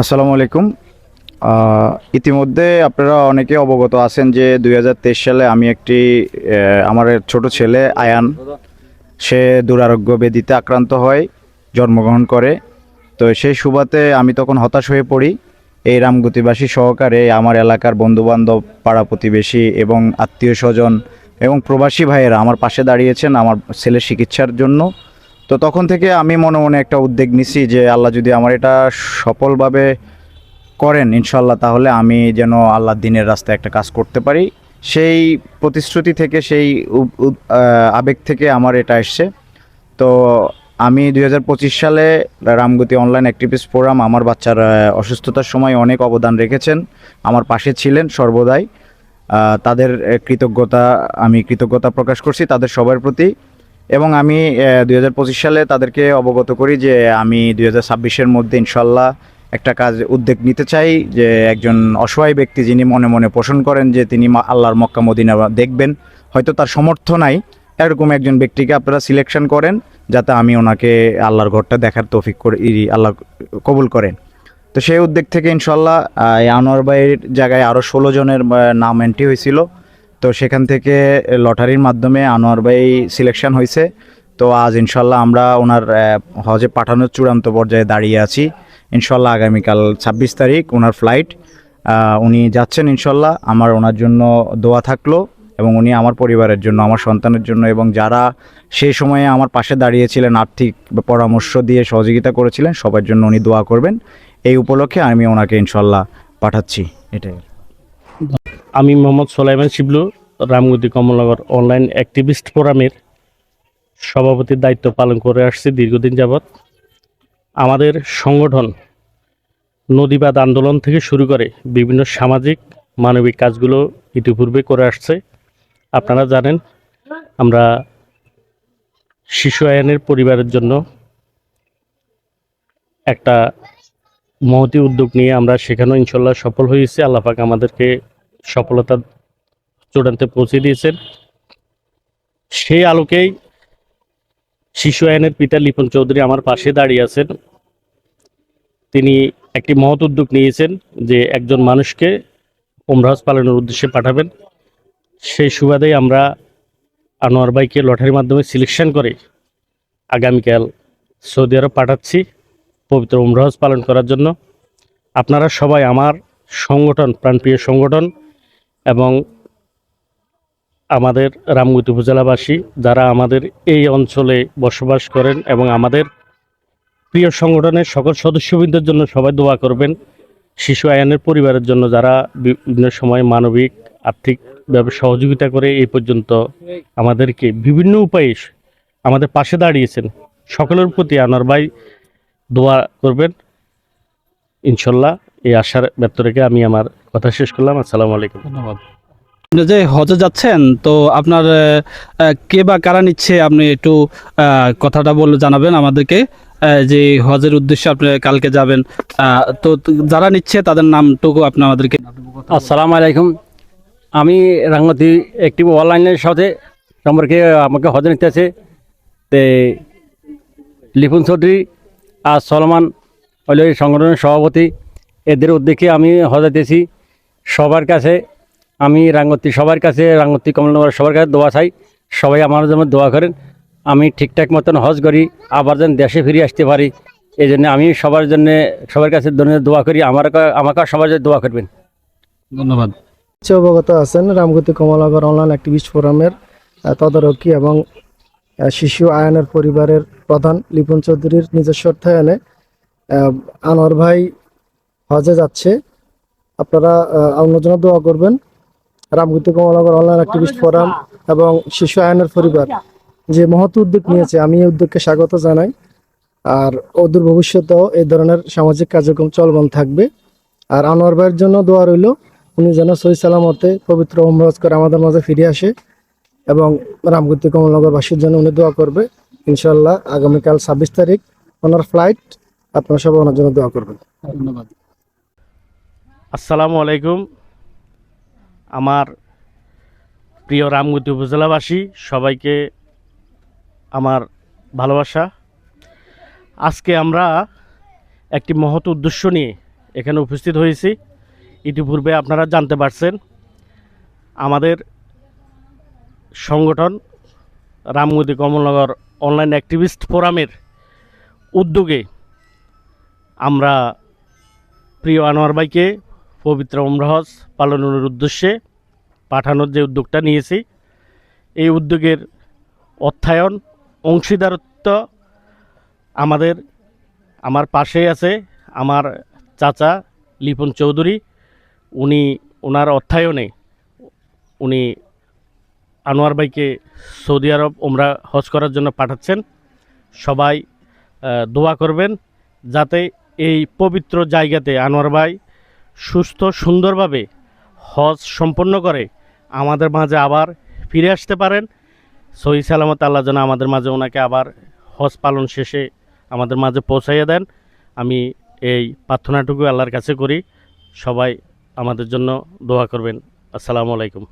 আসসালামু আলাইকুম। ইতিমধ্যে আপনারা অনেকে অবগত আছেন যে 2023 সালে আমি আমার ছোট ছেলে আয়ান, সে দুরারোগ্য ব্যাধিতে আক্রান্ত হয়, জন্মগ্রহণ করে। তো সেই সুবাদে আমি তখন হতাশ হয়ে পড়ি। এই রামগতিবাসী সহকারে আমার এলাকার বন্ধুবান্ধব, পাড়া প্রতিবেশী এবং আত্মীয় স্বজন এবং প্রবাসী ভাইয়েরা আমার পাশে দাঁড়িয়েছেন আমার ছেলের চিকিৎসার জন্য। তো তখন থেকে আমি মনে মনে একটা উদ্যোগ নিছি যে আল্লাহ যদি আমার এটা সফলভাবে করেন ইনশাল্লাহ, তাহলে আমি যেন আল্লাহর দিনের রাস্তায় একটা কাজ করতে পারি। সেই প্রতিশ্রুতি থেকে, সেই আবেগ থেকে আমার এটা এসছে। তো আমি 2025 সালে রামগতি অনলাইন অ্যাক্টিভিস্ট ফোরাম আমার বাচ্চার অসুস্থতার সময় অনেক অবদান রেখেছেন, আমার পাশে ছিলেন সর্বদাই। তাদের আমি কৃতজ্ঞতা প্রকাশ করছি তাদের সবার প্রতি। এবং আমি 2025 সালে তাদেরকে অবগত করি যে আমি 2026-এর মধ্যে ইনশাল্লাহ একটা উদ্যোগ নিতে চাই, যে একজন অসহায় ব্যক্তি যিনি মনে মনে পোষণ করেন যে তিনি আল্লাহর মক্কা মদিনা দেখবেন, হয়তো তার সামর্থ্য নাই, এরকম একজন ব্যক্তিকে আপনারা সিলেকশন করেন যাতে আমি ওনাকে আল্লাহর ঘরটা দেখার তৌফিক করে আল্লাহ কবুল করেন। তো সেই উদ্যোগ থেকে ইনশাল্লাহ আনোয়ার ভাইয়ের জায়গায় আরও 16 জনের নাম এন্ট্রি হয়েছিল। তো সেখান থেকে লটারির মাধ্যমে আনোয়ার ভাই সিলেকশন হয়েছে। তো আজ ইনশাল্লাহ আমরা ওনার হজে পাঠানোর চূড়ান্ত পর্যায়ে দাঁড়িয়ে আছি। ইনশাল্লাহ আগামীকাল 26 তারিখ ওনার ফ্লাইট, উনি যাচ্ছেন ইনশাল্লাহ। আমার ওনার জন্য দোয়া থাকলো, এবং উনি আমার পরিবারের জন্য, আমার সন্তানের জন্য, এবং যারা সেই সময়ে আমার পাশে দাঁড়িয়েছিলেন, আর্থিক পরামর্শ দিয়ে সহযোগিতা করেছিলেন, সবার জন্য উনি দোয়া করবেন। এই উপলক্ষে আমি ওনাকে ইনশাল্লাহ পাঠাচ্ছি। এটাই। আমি মোহাম্মদ সোলাইমান শিবলু, রামগতি কমলনগর অনলাইন অ্যাক্টিভিস্ট ফোরামের সভাপতির দায়িত্ব পালন করে আসছি দীর্ঘদিন যাবৎ। আমাদের সংগঠন নদীবাদ আন্দোলন থেকে শুরু করে বিভিন্ন সামাজিক মানবিক কাজগুলো ইতিপূর্বে করে আসছে। আপনারা জানেন, আমরা শিশু আয়নের পরিবারের জন্য একটা মহতি উদ্যোগ নিয়ে আমরা সেখানেও ইনশাল্লাহ সফল হয়েছি। আল্লাহ পাক আমাদেরকে সফলতা চূড়ান্তে পৌঁছে দিয়েছেন। সেই আলোকেই শিশু আয়নের পিতা লিপন চৌধুরী আমার পাশে দাঁড়িয়ে আছেন। তিনি একটি মহৎ উদ্যোগ নিয়েছেন যে একজন মানুষকে উমরা হজ পালনের উদ্দেশ্যে পাঠাবেন। সেই সুবাদেই আমরা আনোয়ার ভাইকে লটারির মাধ্যমে সিলেকশন করে আগামীকাল সৌদি আরব পাঠাচ্ছি পবিত্র উমরা হজ পালন করার জন্য। আপনারা সবাই আমার সংগঠন, প্রাণপ্রিয় সংগঠন, এবং আমাদের রামগতি উপজেলাবাসী যারা আমাদের এই অঞ্চলে বসবাস করেন এবং আমাদের প্রিয় সংগঠনের সকল সদস্যবৃন্দের জন্য সবাই দোয়া করবেন। শিশু আয়নের পরিবারের জন্য যারা বিভিন্ন সময় মানবিক আর্থিকভাবে সহযোগিতা করে এই পর্যন্ত আমাদেরকে বিভিন্ন উপায়ে আমাদের পাশে দাঁড়িয়েছেন, সকলের প্রতি আনোয়ার ভাই দোয়া করবেন ইনশাল্লাহ। এই আশার ব্যক্ত রেখে আমি আমার কথা শেষ করলাম। আসসালামু আলাইকুম। ধন্যবাদ। আপনি যে হজে যাচ্ছেন, তো আপনার কে বা কারা নিচ্ছে, আপনি একটু কথাটা বলে জানাবেন আমাদেরকে। যে হজের উদ্দেশ্যে আপনি কালকে যাবেন, তো যারা নিচ্ছে তাদের নামটুকু আপনি আমাদেরকে। আসসালামু আলাইকুম। আমি রাঙ্গতি একটি অনলাইনের সাথে সম্পর্কে আমাকে হজে নিতে আছে লিপুন চৌধুরী আর সলমান হল এই সংগঠনের সভাপতি। এদের উদ্যোগে আমি হজে দিয়েছি। সবার কাছে আমি সবার কাছে রাঙ্গতি কমলনগর সবার কাছে দোয়া চাই, সবাই আমার জন্য দোয়া করেন। আমি ঠিকঠাক মতন হজ করি, আবার যেন দেশে ফিরে আসতে পারি। এই জন্য আমি সবার কাছে দোয়া করি। আমাকে সবার জন্য দোয়া করবেন। ধন্যবাদ। অবগত আছেন রামগতি কমলনগর অনলাইন অ্যাক্টিভিস্ট ফোরামের তদারকি এবং শিশু আয়নের পরিবারের প্রধান লিপন চৌধুরীর নিজস্ব অর্থায়নে আনোয়ার ভাই হজে যাচ্ছে। আপনারা অন্যজন দোয়া করবেন। Ramgati Kamalnagar online activist forum এবং শিশু আয়নের পরিবার যে মহৎ উদ্যোগ নিয়েছে, আমি এই উদ্যোগকে স্বাগত জানাই। আর অদূর ভবিষ্যতেও এই ধরনের সামাজিক কার্যক্রম চলমান থাকবে। আর আনোয়ার ভাইয়ের জন্য দোয়া রইল, উনি যেন সহি সালামতে পবিত্র উমরা হজ করে আমাদের মাঝে ফিরে আসে, এবং রামগতি কমলনগরবাসীর জন্য উনি দোয়া করবে ইনশাল্লাহ। আগামীকাল 26 তারিখ ওনার ফ্লাইট, আপনারা সবাই ওনার জন্য দোয়া করবেন। ধন্যবাদ। আসসালামু আলাইকুম। আমার প্রিয় রামগতি উপজেলাবাসী সবাইকে আমার ভালোবাসা। আজকে আমরা একটি মহৎ উদ্দেশ্য নিয়ে এখানে উপস্থিত হয়েছি। ইতিপূর্বে আপনারা জানতে পারছেন আমাদের সংগঠন রামগতি কমলনগর অনলাইন অ্যাক্টিভিস্ট ফোরামের উদ্যোগে আমরা প্রিয় আনোয়ার ভাইকে পবিত্র উমরা হজ পালনের উদ্দেশ্যে পাঠানোর যে উদ্যোগটা নিয়েছি, এই উদ্যোগের অর্থায়ন অংশীদারত্ব আমার পাশেই আছে আমার চাচা লিপন চৌধুরী। ওনার অর্থায়নে উনি আনোয়ার ভাইকে সৌদি আরব উমরা হজ করার জন্য পাঠাচ্ছেন। সবাই দোয়া করবেন যাতে এই পবিত্র জায়গাতে আনোয়ার ভাই সুস্থ সুন্দরভাবে হজ সম্পন্ন করে আমাদের মাঝে আবার ফিরে আসতে পারেন। সহি সালামত আল্লাহ যেন আমাদের মাঝে ওনাকে আবার হজ পালন শেষে আমাদের মাঝে পৌঁছাইয়া দেন। আমি এই প্রার্থনাটুকু আল্লাহর কাছে করি। সবাই আমাদের জন্য দোয়া করবেন। আসসালামু আলাইকুম।